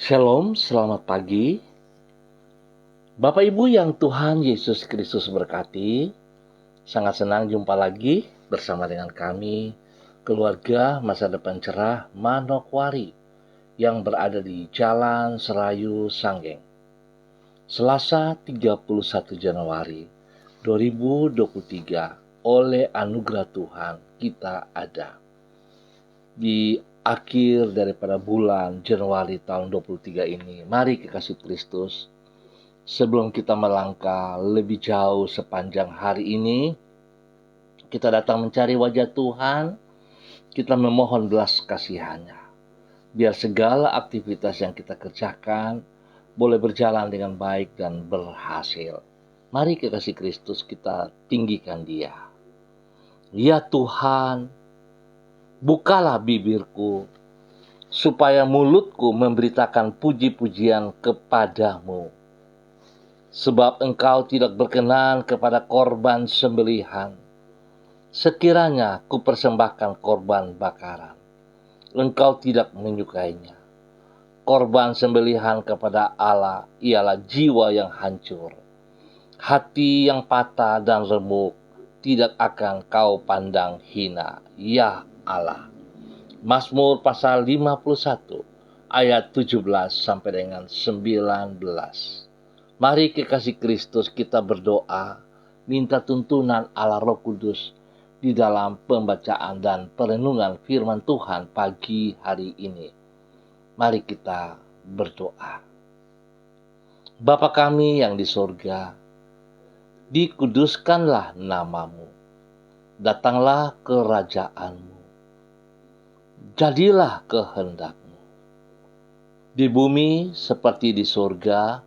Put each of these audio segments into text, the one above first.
Shalom, selamat pagi. Bapak Ibu yang Tuhan Yesus Kristus berkati, sangat senang jumpa lagi bersama dengan kami, keluarga Masa Depan Cerah Manokwari, yang berada di Jalan Serayu Sanggeng. Selasa 31 Januari 2023, oleh anugerah Tuhan kita ada. Di akhir daripada bulan Januari tahun 23 ini, mari kekasih Kristus, sebelum kita melangkah lebih jauh sepanjang hari ini, kita datang mencari wajah Tuhan, kita memohon belas kasihan-Nya. Biar segala aktivitas yang kita kerjakan boleh berjalan dengan baik dan berhasil. Mari kekasih Kristus, kita tinggikan Dia. Ya Tuhan, bukalah bibirku, supaya mulutku memberitakan puji-pujian kepadamu. Sebab Engkau tidak berkenan kepada korban sembelihan. Sekiranya ku persembahkan korban bakaran, Engkau tidak menyukainya. Korban sembelihan kepada Allah ialah jiwa yang hancur. Hati yang patah dan remuk tidak akan Kau pandang hina, ya Allah. Mazmur pasal 51 ayat 17 sampai dengan 19. Mari kekasih Kristus, kita berdoa, minta tuntunan Allah Roh Kudus di dalam pembacaan dan perenungan firman Tuhan pagi hari ini. Mari kita berdoa. Bapa kami yang di surga, dikuduskanlah namamu. Datanglah kerajaan-Mu. Jadilah kehendak-Mu. Di bumi seperti di surga,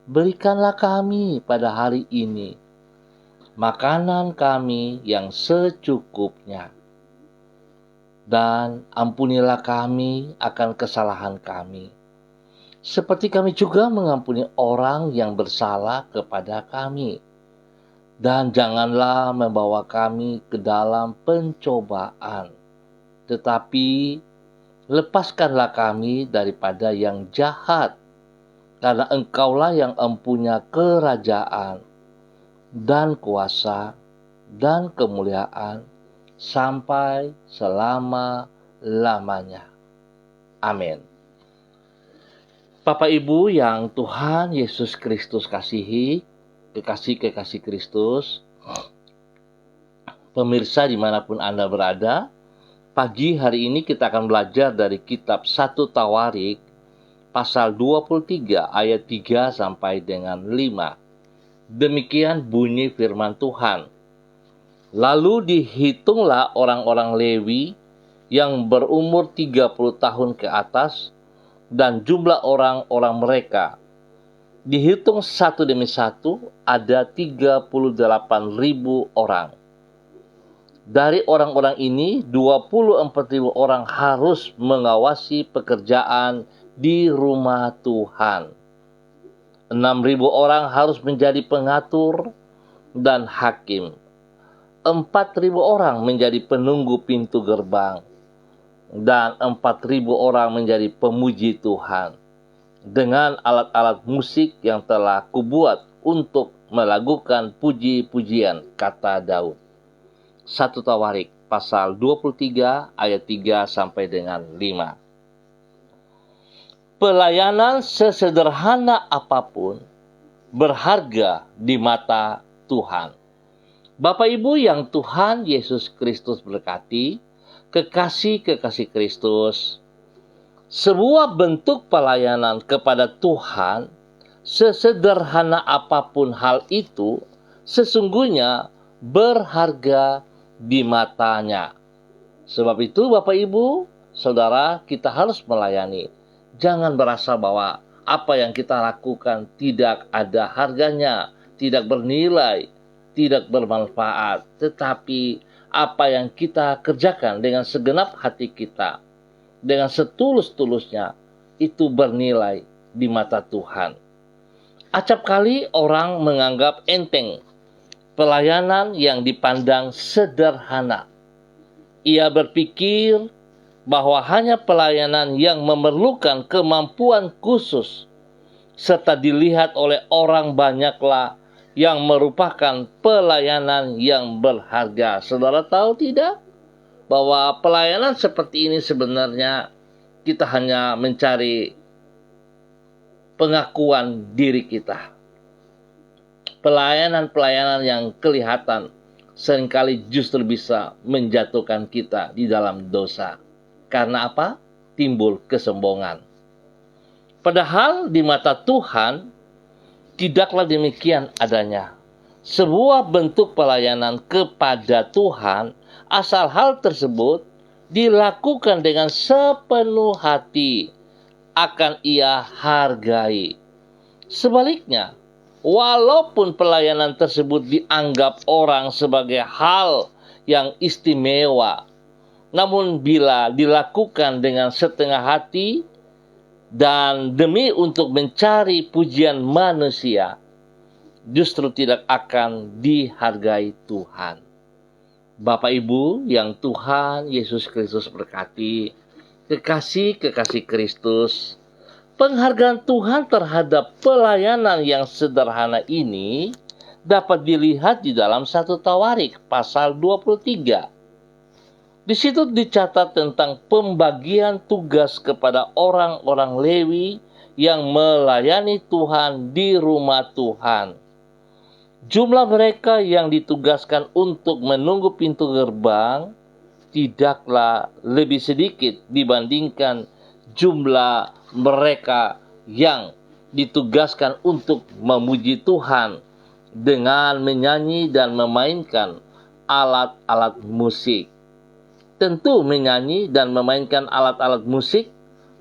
berikanlah kami pada hari ini makanan kami yang secukupnya. Dan ampunilah kami akan kesalahan kami, seperti kami juga mengampuni orang yang bersalah kepada kami. Dan janganlah membawa kami ke dalam pencobaan, tetapi lepaskanlah kami daripada yang jahat, karena Engkaulah yang empunya kerajaan dan kuasa dan kemuliaan sampai selama-lamanya. Amin. Bapak Ibu yang Tuhan Yesus Kristus kasihi, kekasih-kekasih Kristus, pemirsa dimanapun Anda berada, pagi hari ini kita akan belajar dari kitab 1 Tawarik pasal 23 ayat 3 sampai dengan 5. Demikian bunyi firman Tuhan. Lalu dihitunglah orang-orang Lewi yang berumur 30 tahun ke atas, dan jumlah orang-orang mereka dihitung satu demi satu, ada 38.000 orang. Dari orang-orang ini, 24.000 orang harus mengawasi pekerjaan di rumah Tuhan. 6.000 orang harus menjadi pengatur dan hakim. 4.000 orang menjadi penunggu pintu gerbang. Dan 4.000 orang menjadi pemuji Tuhan, dengan alat-alat musik yang telah kubuat untuk melakukan puji-pujian, kata Daud. 1 Tawarik pasal 23 ayat 3 sampai dengan 5. Pelayanan sesederhana apapun berharga di mata Tuhan. Bapak Ibu yang Tuhan Yesus Kristus berkati, kekasih-kekasih Kristus, sebuah bentuk pelayanan kepada Tuhan, sesederhana apapun hal itu, sesungguhnya berharga di matanya. Sebab itu Bapak Ibu, Saudara, kita harus melayani. Jangan merasa bahwa apa yang kita lakukan tidak ada harganya, tidak bernilai, tidak bermanfaat. Tetapi apa yang kita kerjakan dengan segenap hati kita, dengan setulus-tulusnya, itu bernilai di mata Tuhan. Acap kali orang menganggap enteng pelayanan yang dipandang sederhana. Ia berpikir bahwa hanya pelayanan yang memerlukan kemampuan khusus serta dilihat oleh orang banyaklah yang merupakan pelayanan yang berharga. Saudara tahu tidak bahwa pelayanan seperti ini sebenarnya kita hanya mencari pengakuan diri kita. Pelayanan-pelayanan yang kelihatan seringkali justru bisa menjatuhkan kita di dalam dosa. Karena apa? Timbul kesombongan. Padahal di mata Tuhan tidaklah demikian adanya. Sebuah bentuk pelayanan kepada Tuhan asal hal tersebut dilakukan dengan sepenuh hati akan ia hargai. Sebaliknya, walaupun pelayanan tersebut dianggap orang sebagai hal yang istimewa, namun bila dilakukan dengan setengah hati dan demi untuk mencari pujian manusia, justru tidak akan dihargai Tuhan. Bapak Ibu yang Tuhan Yesus Kristus berkati, kekasih-kekasih Kristus, penghargaan Tuhan terhadap pelayanan yang sederhana ini dapat dilihat di dalam 1 Tawarik pasal 23. Di situ dicatat tentang pembagian tugas kepada orang-orang Lewi yang melayani Tuhan di rumah Tuhan. Jumlah mereka yang ditugaskan untuk menunggu pintu gerbang tidaklah lebih sedikit dibandingkan jumlah mereka yang ditugaskan untuk memuji Tuhan dengan menyanyi dan memainkan alat-alat musik. Tentu menyanyi dan memainkan alat-alat musik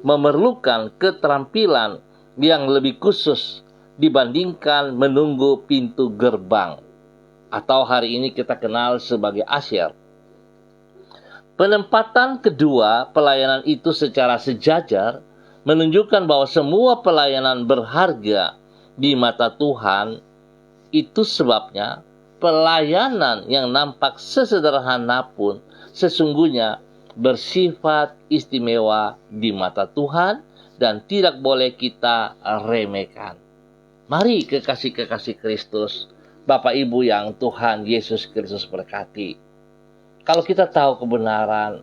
memerlukan keterampilan yang lebih khusus dibandingkan menunggu pintu gerbang, atau hari ini kita kenal sebagai usher. Penempatan kedua pelayanan itu secara sejajar menunjukkan bahwa semua pelayanan berharga di mata Tuhan. Itu sebabnya pelayanan yang nampak sesederhana pun sesungguhnya bersifat istimewa di mata Tuhan dan tidak boleh kita remehkan. Mari kekasih-kekasih Kristus, Bapak Ibu yang Tuhan Yesus Kristus berkati. Kalau kita tahu kebenaran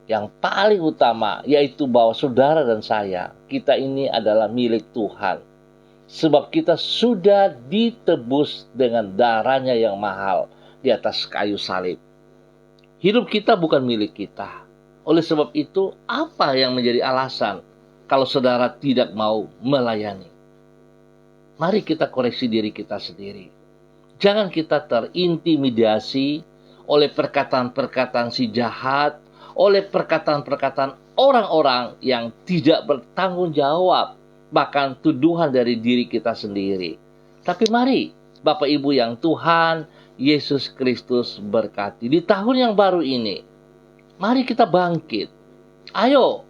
yang paling utama, yaitu bahwa saudara dan saya, kita ini adalah milik Tuhan. Sebab kita sudah ditebus dengan darahnya yang mahal di atas kayu salib. Hidup kita bukan milik kita. Oleh sebab itu, apa yang menjadi alasan kalau saudara tidak mau melayani? Mari kita koreksi diri kita sendiri. Jangan kita terintimidasi oleh perkataan-perkataan si jahat, oleh perkataan-perkataan orang-orang yang tidak bertanggung jawab, bahkan tuduhan dari diri kita sendiri. Tapi mari, Bapak Ibu yang Tuhan Yesus Kristus berkati, di tahun yang baru ini, mari kita bangkit. Ayo,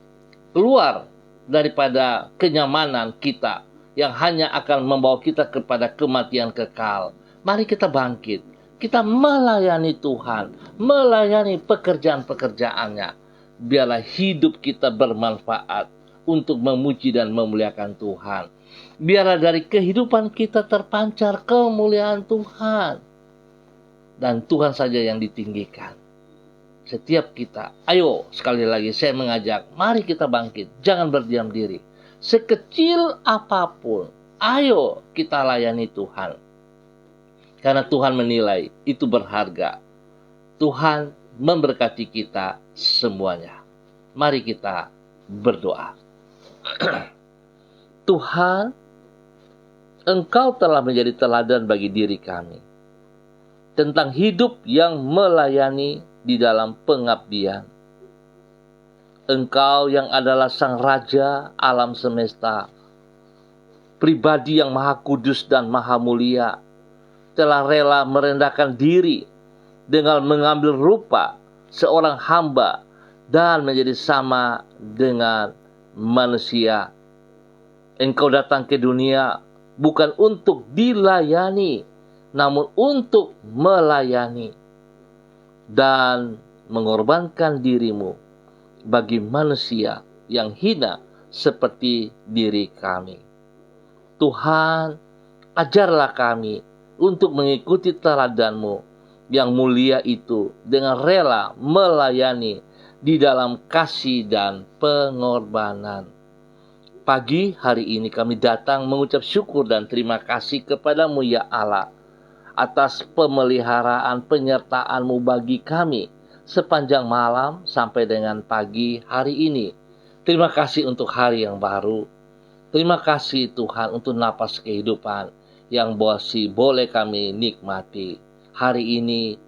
keluar daripada kenyamanan kita yang hanya akan membawa kita kepada kematian kekal. Mari kita bangkit. Kita melayani Tuhan, melayani pekerjaan-pekerjaannya. Biarlah hidup kita bermanfaat untuk memuji dan memuliakan Tuhan. Biarlah dari kehidupan kita terpancar kemuliaan Tuhan. Dan Tuhan saja yang ditinggikan. Setiap kita, ayo sekali lagi saya mengajak, mari kita bangkit. Jangan berdiam diri. Sekecil apapun, ayo kita layani Tuhan. Karena Tuhan menilai itu berharga. Tuhan memberkati kita semuanya. Mari kita berdoa. Tuhan, Engkau telah menjadi teladan bagi diri kami. Tentang hidup yang melayani di dalam pengabdian. Engkau yang adalah Sang Raja alam semesta, pribadi yang maha kudus dan maha mulia, telah rela merendahkan diri dengan mengambil rupa seorang hamba dan menjadi sama dengan manusia. Engkau datang ke dunia bukan untuk dilayani, namun untuk melayani dan mengorbankan dirimu. bagi manusia yang hina seperti diri kami. Tuhan, ajarlah kami untuk mengikuti teladan-Mu yang mulia itu dengan rela melayani di dalam kasih dan pengorbanan. Pagi hari ini kami datang mengucap syukur dan terima kasih kepada-Mu ya Allah atas pemeliharaan penyertaan-Mu bagi kami sepanjang malam sampai dengan pagi hari ini. Terima kasih untuk hari yang baru. Terima kasih Tuhan untuk napas kehidupan yang masih boleh kami nikmati. Hari ini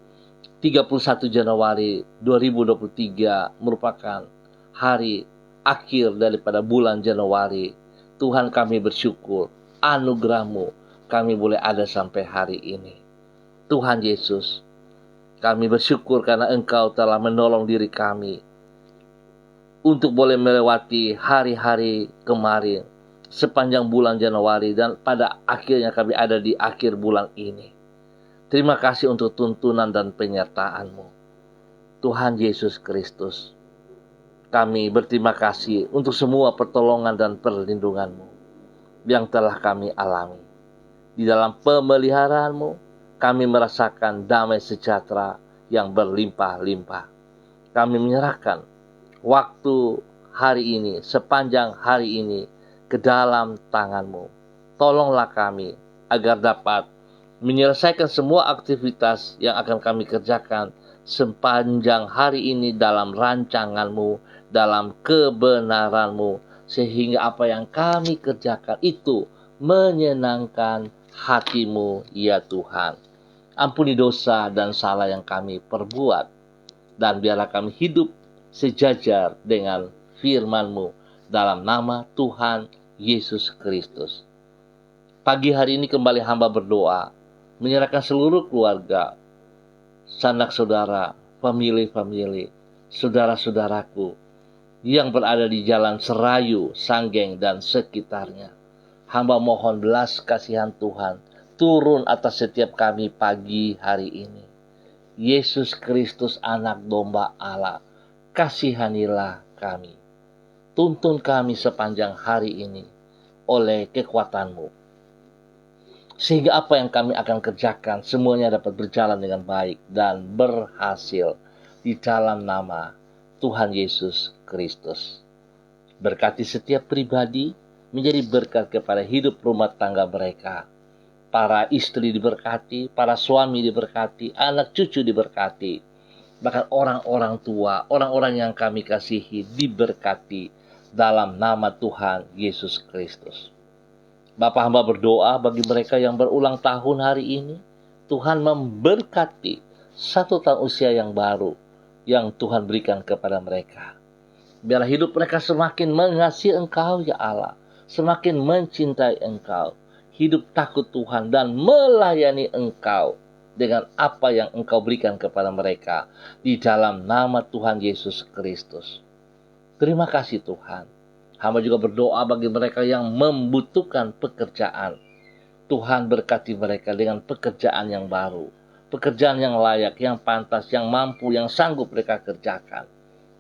31 Januari 2023 merupakan hari akhir daripada bulan Januari. Tuhan, kami bersyukur anugerah-Mu kami boleh ada sampai hari ini. Tuhan Yesus, kami bersyukur karena Engkau telah menolong diri kami untuk boleh melewati hari-hari kemarin sepanjang bulan Januari, dan pada akhirnya kami ada di akhir bulan ini. Terima kasih untuk tuntunan dan penyertaan-Mu. Tuhan Yesus Kristus, kami berterima kasih untuk semua pertolongan dan perlindungan-Mu yang telah kami alami. Di dalam pemeliharaan-Mu, kami merasakan damai sejahtera yang berlimpah-limpah. Kami menyerahkan waktu hari ini, sepanjang hari ini, ke dalam tangan-Mu. Tolonglah kami agar dapat menyelesaikan semua aktivitas yang akan kami kerjakan sepanjang hari ini dalam rancangan-Mu, dalam kebenaran-Mu, sehingga apa yang kami kerjakan itu menyenangkan hati-Mu ya Tuhan. Ampuni dosa dan salah yang kami perbuat, dan biarlah kami hidup sejajar dengan firman-Mu dalam nama Tuhan Yesus Kristus. Pagi hari ini kembali hamba berdoa, menyerahkan seluruh keluarga, sanak saudara, famili-famili, saudara-saudaraku yang berada di jalan Serayu, Sanggeng, dan sekitarnya. Hamba mohon belas kasihan Tuhan turun atas setiap kami pagi hari ini. Yesus Kristus, anak domba Allah, kasihanilah kami. Tuntun kami sepanjang hari ini oleh kekuatan-Mu, sehingga apa yang kami akan kerjakan semuanya dapat berjalan dengan baik dan berhasil di dalam nama Tuhan Yesus Kristus. Berkati setiap pribadi, menjadi berkat kepada hidup rumah tangga mereka. Para istri diberkati, para suami diberkati, anak cucu diberkati. Bahkan orang-orang tua, orang-orang yang kami kasihi diberkati dalam nama Tuhan Yesus Kristus. Bapa, hamba berdoa bagi mereka yang berulang tahun hari ini. Tuhan memberkati 1 tahun usia yang baru yang Tuhan berikan kepada mereka. Biarlah hidup mereka semakin mengasihi Engkau ya Allah, semakin mencintai Engkau, hidup takut Tuhan dan melayani Engkau dengan apa yang Engkau berikan kepada mereka di dalam nama Tuhan Yesus Kristus. Terima kasih Tuhan. Hamba juga berdoa bagi mereka yang membutuhkan pekerjaan. Tuhan berkati mereka dengan pekerjaan yang baru, pekerjaan yang layak, yang pantas, yang mampu, yang sanggup mereka kerjakan.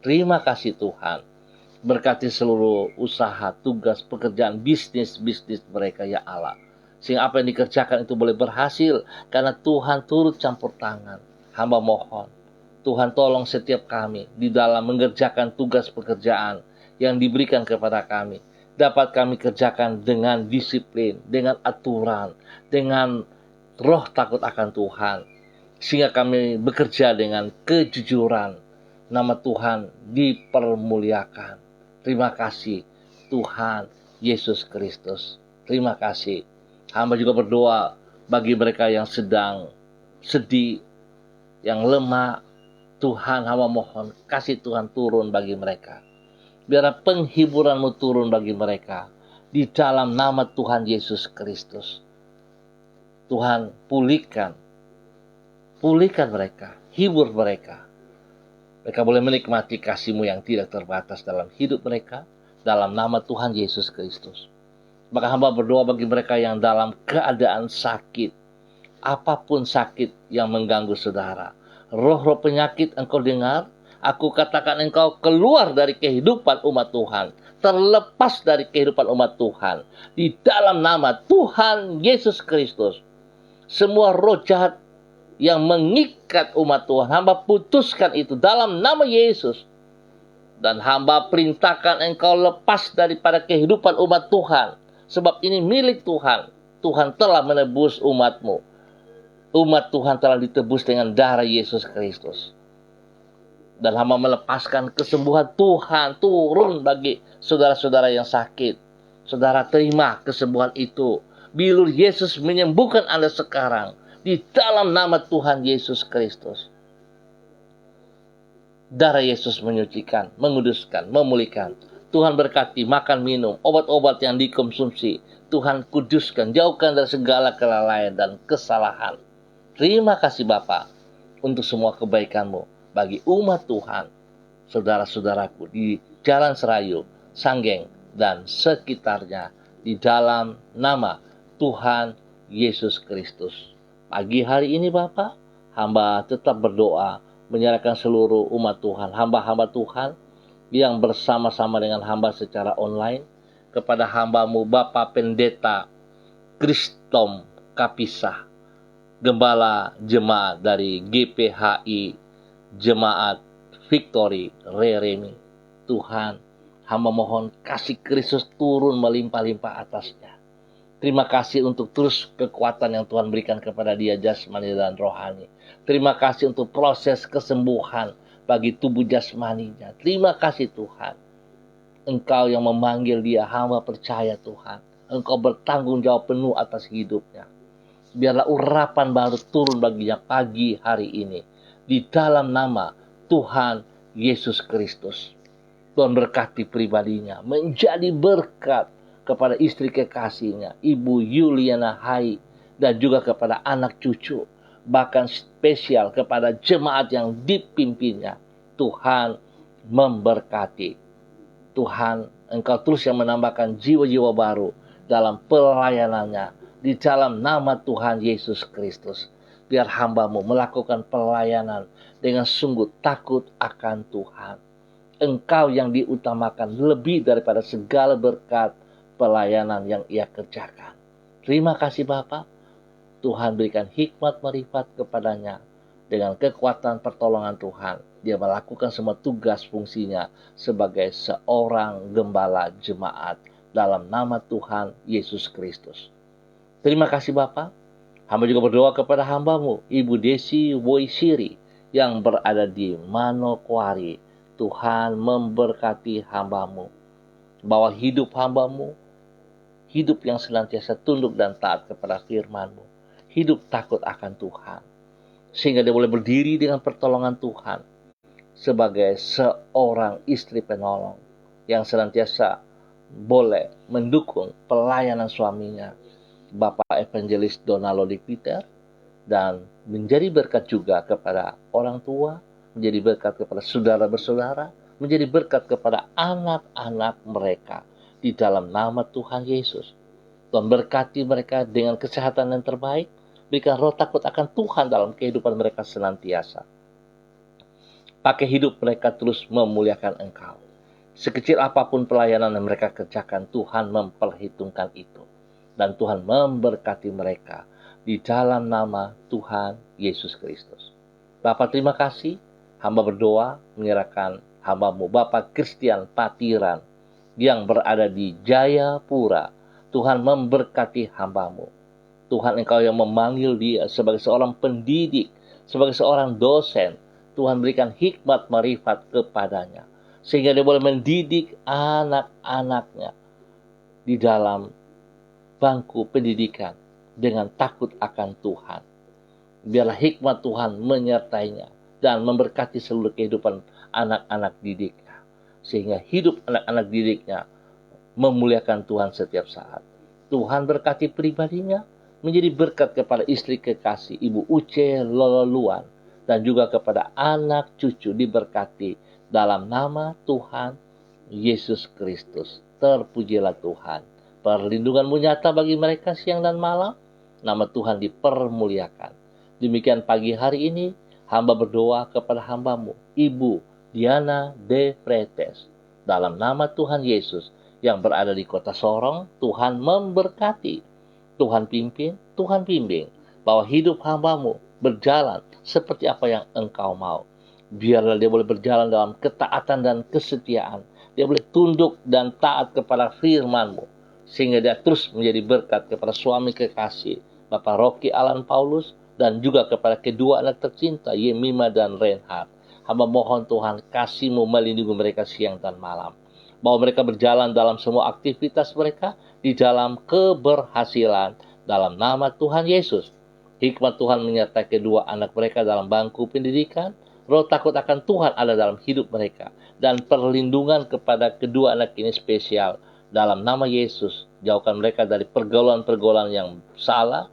Terima kasih Tuhan. Berkati seluruh usaha, tugas, pekerjaan, bisnis mereka ya Allah. Sehingga apa yang dikerjakan itu boleh berhasil karena Tuhan turut campur tangan. Hamba mohon, Tuhan tolong setiap kami di dalam mengerjakan tugas pekerjaan yang diberikan kepada kami. Dapat kami kerjakan dengan disiplin, dengan aturan, dengan roh takut akan Tuhan. Sehingga kami bekerja dengan kejujuran. Nama Tuhan dipermuliakan. Terima kasih Tuhan Yesus Kristus. Terima kasih. Hamba juga berdoa bagi mereka yang sedang sedih, yang lemah. Tuhan, hamba mohon kasih Tuhan turun bagi mereka. Biarlah penghiburan-Mu turun bagi mereka di dalam nama Tuhan Yesus Kristus. Tuhan, pulihkan mereka, hibur mereka. Mereka boleh menikmati kasih-Mu yang tidak terbatas dalam hidup mereka, dalam nama Tuhan Yesus Kristus. Maka hamba berdoa bagi mereka yang dalam keadaan sakit, apapun sakit yang mengganggu saudara, roh-roh penyakit Engkau dengar, Aku katakan engkau keluar dari kehidupan umat Tuhan, terlepas dari kehidupan umat Tuhan. Di dalam nama Tuhan Yesus Kristus, semua roh jahat yang mengikat umat Tuhan, hamba putuskan itu dalam nama Yesus. Dan hamba perintahkan engkau lepas daripada kehidupan umat Tuhan. Sebab ini milik Tuhan. Tuhan telah menebus umatmu. Umat Tuhan telah ditebus dengan darah Yesus Kristus. Dan hamba melepaskan kesembuhan Tuhan turun bagi saudara-saudara yang sakit. Saudara terima kesembuhan itu. Bilur Yesus menyembuhkan Anda sekarang. Di dalam nama Tuhan Yesus Kristus. Darah Yesus menyucikan, menguduskan, memulihkan. Tuhan berkati makan minum, obat-obat yang dikonsumsi. Tuhan kuduskan, jauhkan dari segala kelalaian dan kesalahan. Terima kasih Bapa untuk semua kebaikan-Mu bagi umat Tuhan, saudara-saudaraku di Jalan Serayu, Sanggeng, dan sekitarnya. Di dalam nama Tuhan Yesus Kristus. Pagi hari ini Bapa, hamba tetap berdoa menyerahkan seluruh umat Tuhan, hamba-hamba Tuhan yang bersama-sama dengan hamba secara online, kepada hamba-Mu Bapak Pendeta Kristom Kapisah, Gembala Jemaat dari GPHI Jemaat Victory Reremi. Tuhan, hamba mohon kasih Kristus turun melimpah-limpah atasnya. Terima kasih untuk terus kekuatan yang Tuhan berikan kepada dia jasmani dan rohani. Terima kasih untuk proses kesembuhan bagi tubuh jasmaninya. Terima kasih Tuhan. Engkau yang memanggil dia, hamba percaya Tuhan. Engkau bertanggung jawab penuh atas hidupnya. Biarlah urapan baru turun baginya pagi hari ini. Di dalam nama Tuhan Yesus Kristus. Tuhan berkati pribadinya, menjadi berkat kepada istri kekasihnya, Ibu Yuliana Hai, dan juga kepada anak cucu, bahkan spesial kepada jemaat yang dipimpinnya. Tuhan memberkati. Tuhan, Engkau terus yang menambahkan jiwa-jiwa baru dalam pelayanannya. Di dalam nama Tuhan Yesus Kristus, biar hamba-Mu melakukan pelayanan dengan sungguh takut akan Tuhan. Engkau yang diutamakan lebih daripada segala berkat pelayanan yang ia kerjakan. Terima kasih Bapa. Tuhan berikan hikmat marifat kepadanya. Dengan kekuatan pertolongan Tuhan, dia melakukan semua tugas fungsinya sebagai seorang gembala jemaat dalam nama Tuhan Yesus Kristus. Terima kasih Bapa. Hamba juga berdoa kepada hamba-Mu, Ibu Desi Woisiri, yang berada di Manokwari. Tuhan memberkati hamba-Mu. Bahwa hidup hamba-Mu, hidup yang senantiasa tunduk dan taat kepada firman-Mu. Hidup takut akan Tuhan. Sehingga dia boleh berdiri dengan pertolongan Tuhan. Sebagai seorang istri penolong. Yang senantiasa boleh mendukung pelayanan suaminya, Bapak Evangelis Donalo Di Peter. Dan menjadi berkat juga kepada orang tua. Menjadi berkat kepada saudara bersaudara. Menjadi berkat kepada anak-anak mereka. Di dalam nama Tuhan Yesus. Tuhan berkati mereka dengan kesehatan yang terbaik. Berikan roh takut akan Tuhan dalam kehidupan mereka senantiasa. Pakai hidup mereka terus memuliakan Engkau. Sekecil apapun pelayanan yang mereka kerjakan, Tuhan memperhitungkan itu. Dan Tuhan memberkati mereka. Di dalam nama Tuhan Yesus Kristus. Bapak terima kasih. Hamba berdoa menyerahkan hamba-Mu Bapak Christian Patiran yang berada di Jayapura. Tuhan memberkati hamba-Mu. Tuhan Engkau yang memanggil dia sebagai seorang pendidik, sebagai seorang dosen. Tuhan berikan hikmat marifat kepadanya. Sehingga dia boleh mendidik anak-anaknya di dalam bangku pendidikan dengan takut akan Tuhan. Biarlah hikmat Tuhan menyertainya dan memberkati seluruh kehidupan anak-anak didiknya. Sehingga hidup anak-anak didiknya memuliakan Tuhan setiap saat. Tuhan berkati pribadinya, menjadi berkat kepada istri kekasih Ibu Uce Lololuan, dan juga kepada anak cucu diberkati dalam nama Tuhan Yesus Kristus. Terpujilah Tuhan. Perlindungan-Mu nyata bagi mereka siang dan malam. Nama Tuhan dipermuliakan. Demikian pagi hari ini, hamba berdoa kepada hamba-Mu, Ibu Diana de Freitas. Dalam nama Tuhan Yesus yang berada di kota Sorong, Tuhan memberkati. Tuhan pimpin, Tuhan bimbing, bahwa hidup hamba-Mu berjalan seperti apa yang Engkau mau. Biarlah dia boleh berjalan dalam ketaatan dan kesetiaan. Dia boleh tunduk dan taat kepada firman-Mu, sehingga dia terus menjadi berkat kepada suami kekasih, Bapak Rocky Alan Paulus, dan juga kepada kedua anak tercinta, Yemima dan Reinhard. Hamba mohon Tuhan, kasih-Mu melindungi mereka siang dan malam. Bahwa mereka berjalan dalam semua aktivitas mereka, di dalam keberhasilan, dalam nama Tuhan Yesus. Hikmat Tuhan menyertai kedua anak mereka dalam bangku pendidikan. Roh takut akan Tuhan ada dalam hidup mereka. Dan perlindungan kepada kedua anak ini spesial. Dalam nama Yesus, jauhkan mereka dari pergaulan-pergaulan yang salah,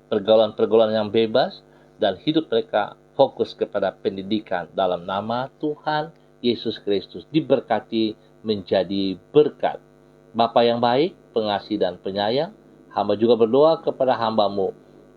pergaulan-pergaulan yang bebas, dan hidup mereka fokus kepada pendidikan dalam nama Tuhan Yesus Kristus. Diberkati menjadi berkat. Bapa yang baik, pengasih dan penyayang, hamba juga berdoa kepada hamba-Mu,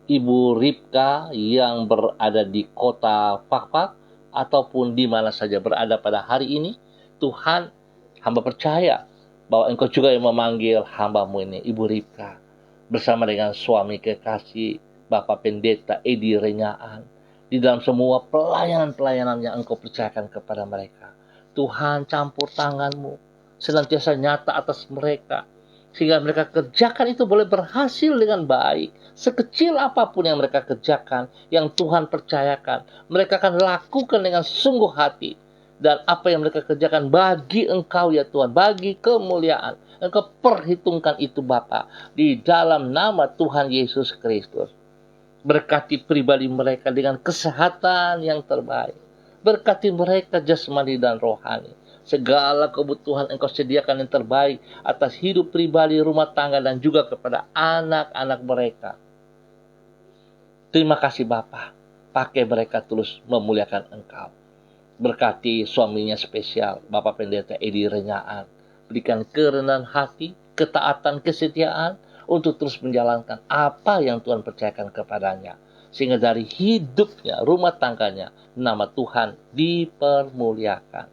Ibu Ripka yang berada di kota Fakfak, ataupun di mana saja berada pada hari ini. Tuhan, hamba percaya bahwa Engkau juga yang memanggil hamba-Mu ini, Ibu Ripka, bersama dengan suami kekasih, Bapak Pendeta Edi Renyaan, di dalam semua pelayanan-pelayanan yang Engkau percayakan kepada mereka. Tuhan, campur tangan-Mu senantiasa nyata atas mereka, sehingga mereka kerjakan itu boleh berhasil dengan baik. Sekecil apapun yang mereka kerjakan, yang Tuhan percayakan, mereka akan lakukan dengan sungguh hati. Dan apa yang mereka kerjakan bagi Engkau ya Tuhan, bagi kemuliaan, Engkau perhitungkan itu Bapa, di dalam nama Tuhan Yesus Kristus. Berkati pribadi mereka dengan kesehatan yang terbaik. Berkati mereka jasmani dan rohani. Segala kebutuhan Engkau sediakan yang terbaik atas hidup pribadi, rumah tangga, dan juga kepada anak-anak mereka. Terima kasih Bapa. Pakai mereka terus memuliakan Engkau. Berkati suaminya spesial, Bapak Pendeta Edi Renyaan. Berikan kerendahan hati, ketaatan, kesetiaan, untuk terus menjalankan apa yang Tuhan percayakan kepadanya. Sehingga dari hidupnya, rumah tangganya, nama Tuhan dipermuliakan.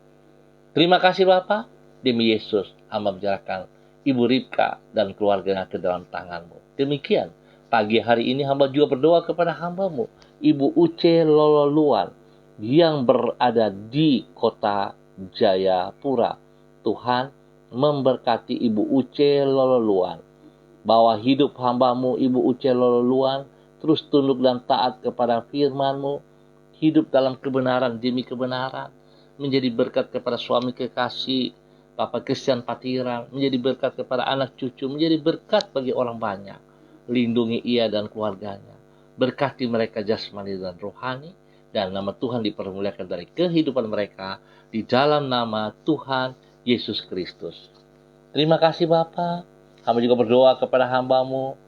Terima kasih Bapa. Demi Yesus, hamba menyerahkan Ibu Ripka dan keluarganya ke dalam tangan-Mu. Demikian, pagi hari ini hamba juga berdoa kepada hamba-Mu, Ibu Uce Lololuan, yang berada di kota Jayapura. Tuhan memberkati Ibu Uce Lololuan, bahwa hidup hamba-Mu Ibu Uce Lololuan terus tunduk dan taat kepada firman-Mu, hidup dalam kebenaran demi kebenaran, menjadi berkat kepada suami kekasih Bapak Christian Patiran, menjadi berkat kepada anak cucu, menjadi berkat bagi orang banyak. Lindungi ia dan keluarganya, berkati mereka jasmani dan rohani, dan nama Tuhan dipermuliakan dari kehidupan mereka di dalam nama Tuhan Yesus Kristus. Terima kasih Bapa. Hamba juga berdoa kepada hamba-Mu,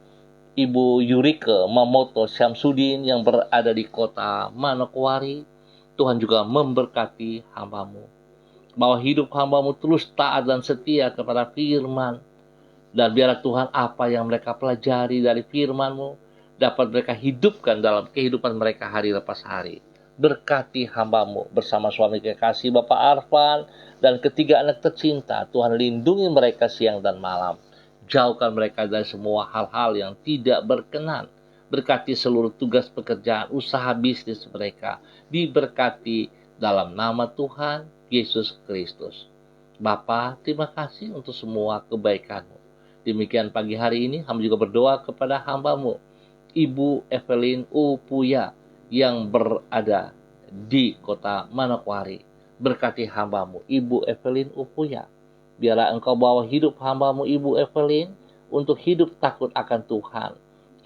Ibu Yurike Mamoto Syamsuddin yang berada di kota Manokwari. Tuhan juga memberkati hamba-Mu, bahwa hidup hamba-Mu terus taat dan setia kepada firman. Dan biarlah Tuhan apa yang mereka pelajari dari firman-Mu dapat mereka hidupkan dalam kehidupan mereka hari lepas hari. Berkati hamba-Mu bersama suami kekasih Bapak Arfan dan ketiga anak tercinta. Tuhan lindungi mereka siang dan malam. Jauhkan mereka dari semua hal-hal yang tidak berkenan. Berkati seluruh tugas pekerjaan, usaha bisnis mereka. Diberkati dalam nama Tuhan Yesus Kristus. Bapa, terima kasih untuk semua kebaikan-Mu. Demikian pagi hari ini, hamba juga berdoa kepada hamba-Mu, Ibu Evelyn Upuya, yang berada di kota Manokwari. Berkati hamba-Mu, Ibu Evelyn Upuya. Biarlah Engkau bawa hidup hamba-Mu Ibu Evelyn untuk hidup takut akan Tuhan.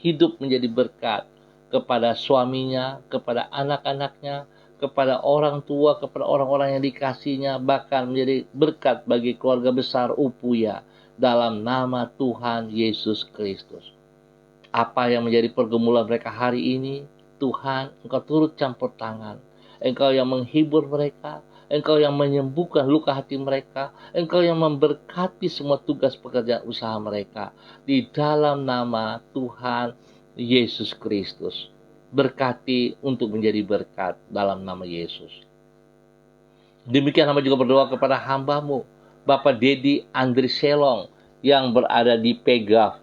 Hidup menjadi berkat kepada suaminya, kepada anak-anaknya, kepada orang tua, kepada orang-orang yang dikasihnya, bahkan menjadi berkat bagi keluarga besar Upuya dalam nama Tuhan Yesus Kristus. Apa yang menjadi pergumulan mereka hari ini, Tuhan, Engkau turut campur tangan. Engkau yang menghibur mereka, Engkau yang menyembuhkan luka hati mereka, Engkau yang memberkati semua tugas pekerjaan usaha mereka. Di dalam nama Tuhan Yesus Kristus. Berkati untuk menjadi berkat dalam nama Yesus. Demikian hamba juga berdoa kepada hamba-Mu, Bapak Dedi Andri Selong, yang berada di Pegaf,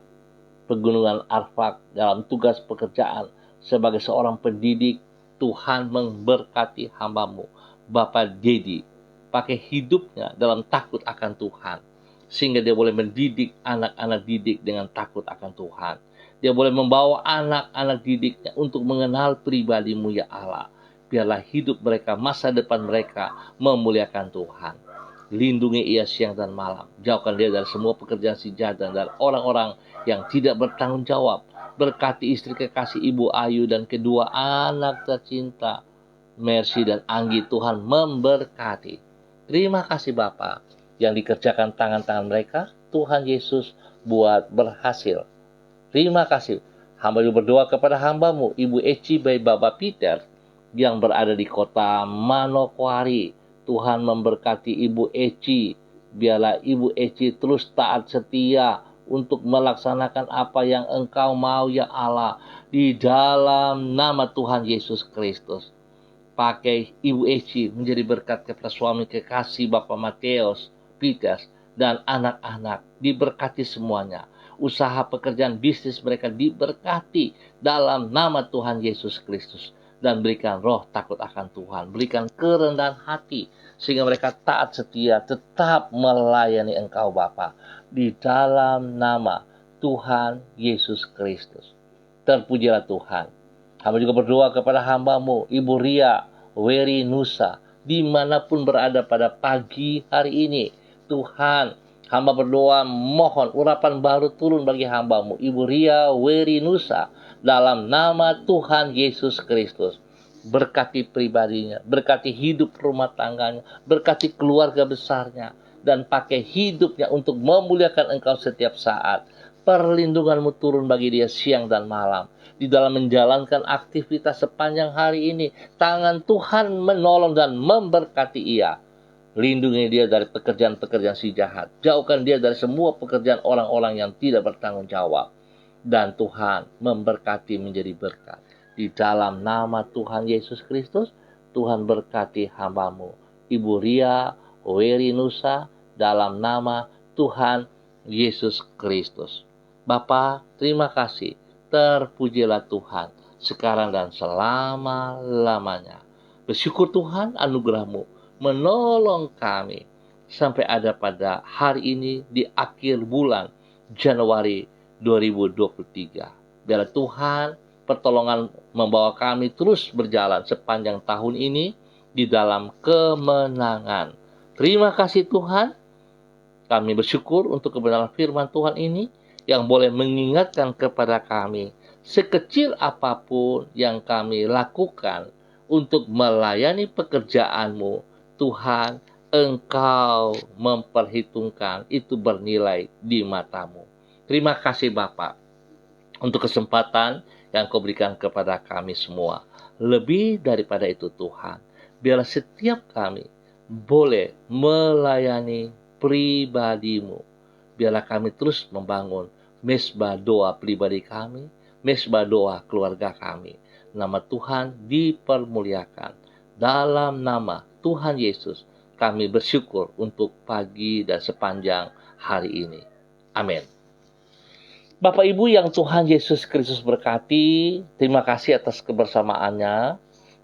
Pegunungan Arfak, dalam tugas pekerjaan sebagai seorang pendidik. Tuhan memberkati hamba-Mu, Bapak Dedi, pakai hidupnya dalam takut akan Tuhan, sehingga dia boleh mendidik anak-anak didik dengan takut akan Tuhan. Dia boleh membawa anak-anak didiknya untuk mengenal pribadi-Mu, ya Allah. Biarlah hidup mereka, masa depan mereka memuliakan Tuhan. Lindungi ia siang dan malam. Jauhkan dia dari semua pekerjaan si jahat dan dari orang-orang yang tidak bertanggung jawab. Berkati istri kekasih Ibu Ayu dan kedua anak tercinta, Mercy dan Anggi. Tuhan memberkati. Terima kasih Bapa, yang dikerjakan tangan-tangan mereka, Tuhan Yesus buat berhasil. Terima kasih. Hamba juga berdoa kepada hamba-Mu, Ibu Eci by Bapak Peter, yang berada di kota Manokwari. Tuhan memberkati Ibu Eci. Biarlah Ibu Eci terus taat setia untuk melaksanakan apa yang Engkau mau, ya Allah, di dalam nama Tuhan Yesus Kristus. Pakai Ibu Eci menjadi berkat kepada suami kekasih Bapak Mateus, Peters, dan anak-anak. Diberkati semuanya. Usaha pekerjaan bisnis mereka diberkati dalam nama Tuhan Yesus Kristus. Dan berikan roh takut akan Tuhan. Berikan kerendahan hati, sehingga mereka taat setia, tetap melayani Engkau Bapa. Di dalam nama Tuhan Yesus Kristus. Terpujilah Tuhan. Hamba juga berdoa kepada hamba-Mu, Ibu Ria Weri Nusa, dimanapun berada pada pagi hari ini. Tuhan, hamba berdoa mohon urapan baru turun bagi hamba-Mu, Ibu Ria Weri Nusa, dalam nama Tuhan Yesus Kristus. Berkati pribadinya, berkati hidup rumah tangganya, berkati keluarga besarnya, dan pakai hidupnya untuk memuliakan Engkau setiap saat. Perlindungan-Mu turun bagi dia siang dan malam. Di dalam menjalankan aktivitas sepanjang hari ini, tangan Tuhan menolong dan memberkati ia. Lindungi dia dari pekerjaan-pekerjaan si jahat. Jauhkan dia dari semua pekerjaan orang-orang yang tidak bertanggung jawab. Dan Tuhan memberkati menjadi berkat. Di dalam nama Tuhan Yesus Kristus, Tuhan berkati hamba-Mu, Ibu Ria Weri Nusa, dalam nama Tuhan Yesus Kristus. Bapa, terima kasih. Terpujilah Tuhan sekarang dan selama-lamanya. Bersyukur Tuhan, anugerah-Mu menolong kami sampai ada pada hari ini di akhir bulan Januari 2023. Biarlah Tuhan pertolongan membawa kami terus berjalan sepanjang tahun ini di dalam kemenangan. Terima kasih Tuhan. Kami bersyukur untuk kebenaran firman Tuhan ini yang boleh mengingatkan kepada kami sekecil apapun yang kami lakukan untuk melayani pekerjaan-Mu, Tuhan, Engkau memperhitungkan itu bernilai di mata-Mu. Terima kasih Bapa untuk kesempatan yang Kau berikan kepada kami semua. Lebih daripada itu Tuhan, biarlah setiap kami boleh melayani pribadi-Mu. Biarlah kami terus membangun mesbah doa pribadi kami, mesbah doa keluarga kami. Nama Tuhan dipermuliakan. Dalam nama Tuhan Yesus, kami bersyukur untuk pagi dan sepanjang hari ini. Amin. Bapak Ibu yang Tuhan Yesus Kristus berkati, terima kasih atas kebersamaannya.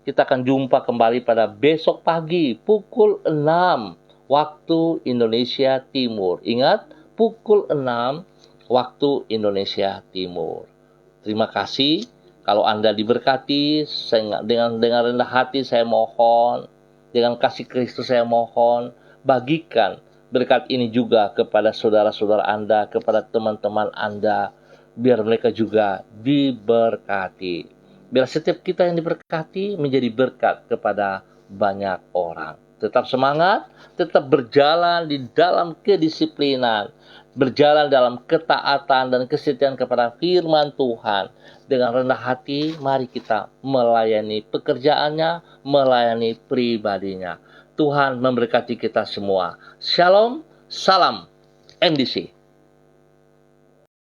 Kita akan jumpa kembali pada besok pagi pukul 6 waktu Indonesia Timur. Ingat, pukul 6 waktu Indonesia Timur. Terima kasih. Kalau Anda diberkati, dengan rendah hati saya mohon, dengan kasih Kristus saya mohon, bagikan berkat ini juga kepada saudara-saudara Anda, kepada teman-teman Anda, biar mereka juga diberkati. Biar setiap kita yang diberkati menjadi berkat kepada banyak orang. Tetap semangat, tetap berjalan di dalam kedisiplinan, berjalan dalam ketaatan dan kesetiaan kepada firman Tuhan. Dengan rendah hati, mari kita melayani pekerjaannya, melayani pribadinya. Tuhan memberkati kita semua. Shalom, salam MDC.